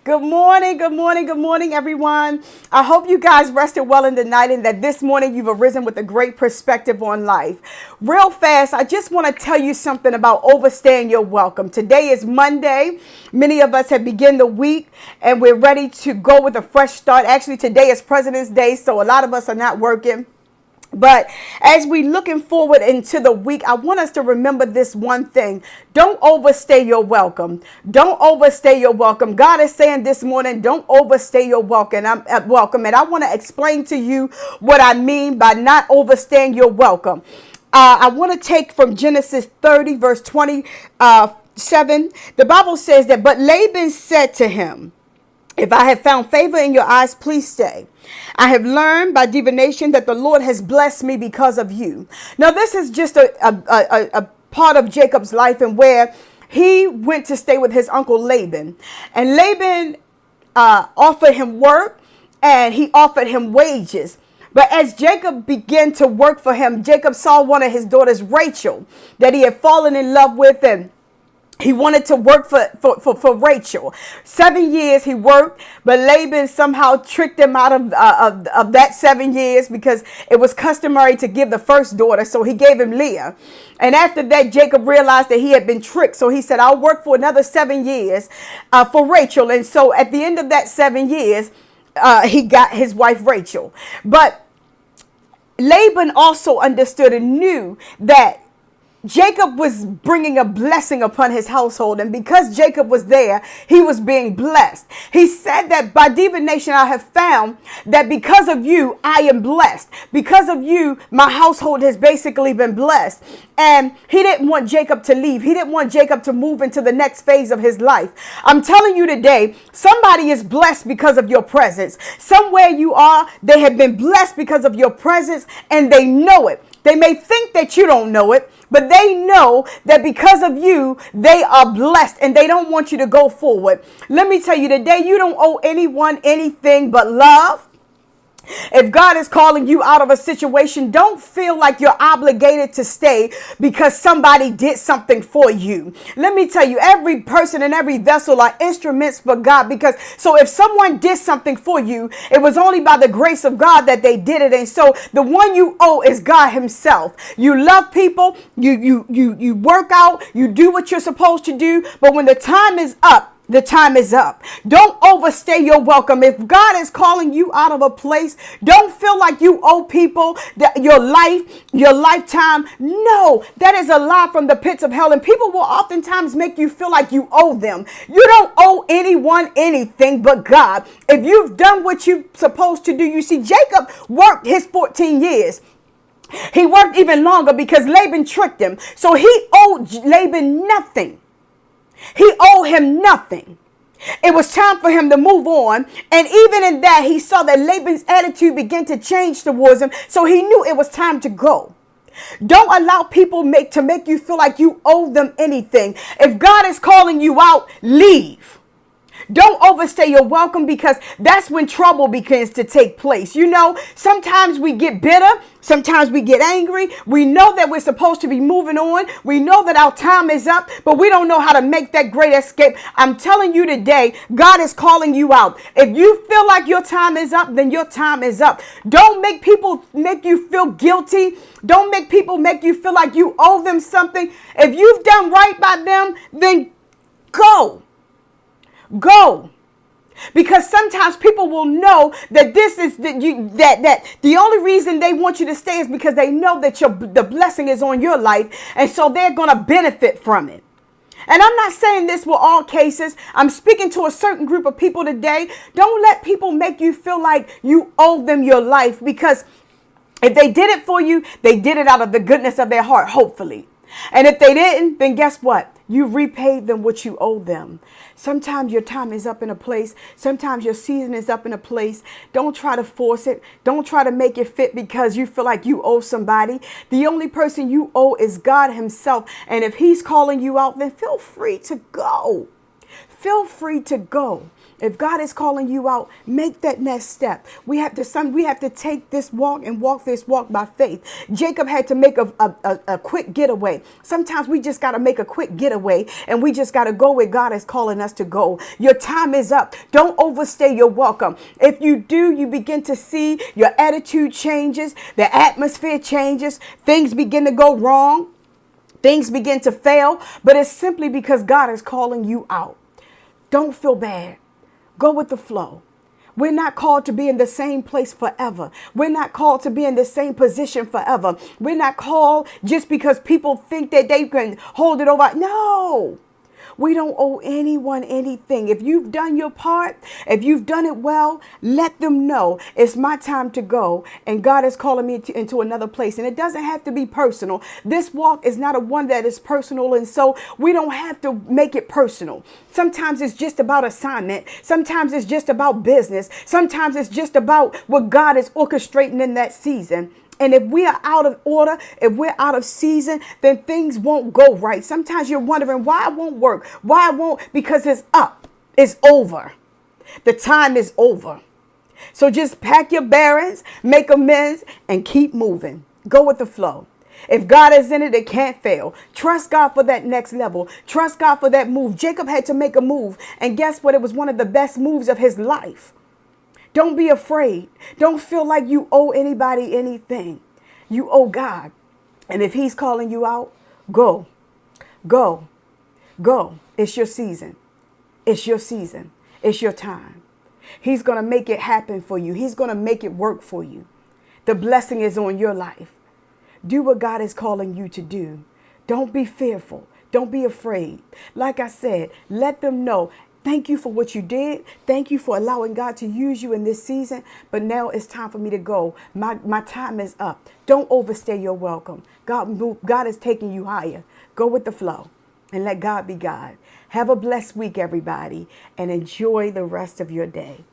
Good morning, good morning, good morning, everyone. I hope you guys rested well in the night and that this morning you've arisen with a great perspective on life. Real fast, I just want to tell you something about overstaying your welcome. Today is Monday. Many of us have begun the week and we're ready to go with a fresh start. Actually, today is President's Day, so a lot of us are not working. But as we looking forward into the week, I want us to remember this one thing. Don't overstay your welcome. Don't overstay your welcome. God is saying this morning, don't overstay your welcome. Welcome. And I want to explain to you what I mean by not overstaying your welcome. I want to take from Genesis 30, verse 27. The Bible says that, but Laban said to him, if I have found favor in your eyes, please stay. I have learned by divination that the Lord has blessed me because of you. Now, this is just a part of Jacob's life and where he went to stay with his uncle Laban. And Laban offered him work and he offered him wages. But as Jacob began to work for him, Jacob saw one of his daughters, Rachel, that he had fallen in love with, and he wanted to work for Rachel. 7 years he worked, but Laban somehow tricked him out of that 7 years because it was customary to give the first daughter. So he gave him Leah. And after that, Jacob realized that he had been tricked. So he said, I'll work for another 7 years for Rachel. And so at the end of that 7 years, he got his wife Rachel. But Laban also understood and knew that Jacob was bringing a blessing upon his household. And because Jacob was there, he was being blessed. He said that by divination, I have found that because of you, I am blessed. Because of you, my household has basically been blessed. And he didn't want Jacob to leave. He didn't want Jacob to move into the next phase of his life. I'm telling you today, somebody is blessed because of your presence. Somewhere you are, they have been blessed because of your presence and they know it. They may think that you don't know it, but they know that because of you, they are blessed and they don't want you to go forward. Let me tell you today, you don't owe anyone anything but love. If God is calling you out of a situation, don't feel like you're obligated to stay because somebody did something for you. Let me tell you, every person and every vessel are instruments for God, because so if someone did something for you, it was only by the grace of God that they did it. And so the one you owe is God himself. You love people, you work out, you do what you're supposed to do. But when the time is up, the time is up. Don't overstay your welcome. If God is calling you out of a place, don't feel like you owe people your life, your lifetime. No, that is a lie from the pits of hell. And people will oftentimes make you feel like you owe them. You don't owe anyone anything but God. If you've done what you're supposed to do, you see, Jacob worked his 14 years. He worked even longer because Laban tricked him. So he owed Laban nothing. He owed him nothing. It was time for him to move on. And even in that, he saw that Laban's attitude began to change towards him. So he knew it was time to go. Don't allow people to make you feel like you owe them anything. If God is calling you out, leave. Don't overstay your welcome, because that's when trouble begins to take place. You know, sometimes we get bitter. Sometimes we get angry. We know that we're supposed to be moving on. We know that our time is up, but we don't know how to make that great escape. I'm telling you today, God is calling you out. If you feel like your time is up, then your time is up. Don't make people make you feel guilty. Don't make people make you feel like you owe them something. If you've done right by them, then go. Go. Because sometimes people will know that this is that the only reason they want you to stay is because they know that the blessing is on your life, and so they're going to benefit from it. And I'm not saying this with all cases. I'm speaking to a certain group of people today. Don't let people make you feel like you owe them your life, because if they did it for you, they did it out of the goodness of their heart, hopefully. And if they didn't, then guess what? You repaid them what you owe them. Sometimes your time is up in a place. Sometimes your season is up in a place. Don't try to force it. Don't try to make it fit because you feel like you owe somebody. The only person you owe is God himself. And if he's calling you out, then feel free to go. feel free to go. If God is calling you out, make that next step. We have to take this walk and walk this walk by faith. Jacob had to make a quick getaway. Sometimes we just got to make a quick getaway, and we just got to go where God is calling us to go. Your time is up. Don't overstay your welcome. If you do, you begin to see your attitude changes, the atmosphere changes, things begin to go wrong, things begin to fail, but it's simply because God is calling you out. Don't feel bad. Go with the flow. We're not called to be in the same place forever. We're not called to be in the same position forever. We're not called just because people think that they can hold it over. No. We don't owe anyone anything. If you've done your part, if you've done it well, let them know it's my time to go. And God is calling me into another place. And it doesn't have to be personal. This walk is not a one that is personal. And so we don't have to make it personal. Sometimes it's just about assignment. Sometimes it's just about business. Sometimes it's just about what God is orchestrating in that season. And if we are out of order, if we're out of season, then things won't go right. Sometimes you're wondering why it won't work, why it won't, because it's up, it's over. The time is over. So just pack your bearings, make amends, and keep moving. Go with the flow. If God is in it, it can't fail. Trust God for that next level. Trust God for that move. Jacob had to make a move. And guess what? It was one of the best moves of his life. Don't be afraid. Don't feel like you owe anybody anything. You owe God. And if he's calling you out, go, go, go. It's your season. It's your season. It's your time. He's going to make it happen for you. He's going to make it work for you. The blessing is on your life. Do what God is calling you to do. Don't be fearful. Don't be afraid. Like I said, let them know. Thank you for what you did. Thank you for allowing God to use you in this season. But now it's time for me to go. My time is up. Don't overstay your welcome. God is taking you higher. Go with the flow and let God be God. Have a blessed week, everybody, and enjoy the rest of your day.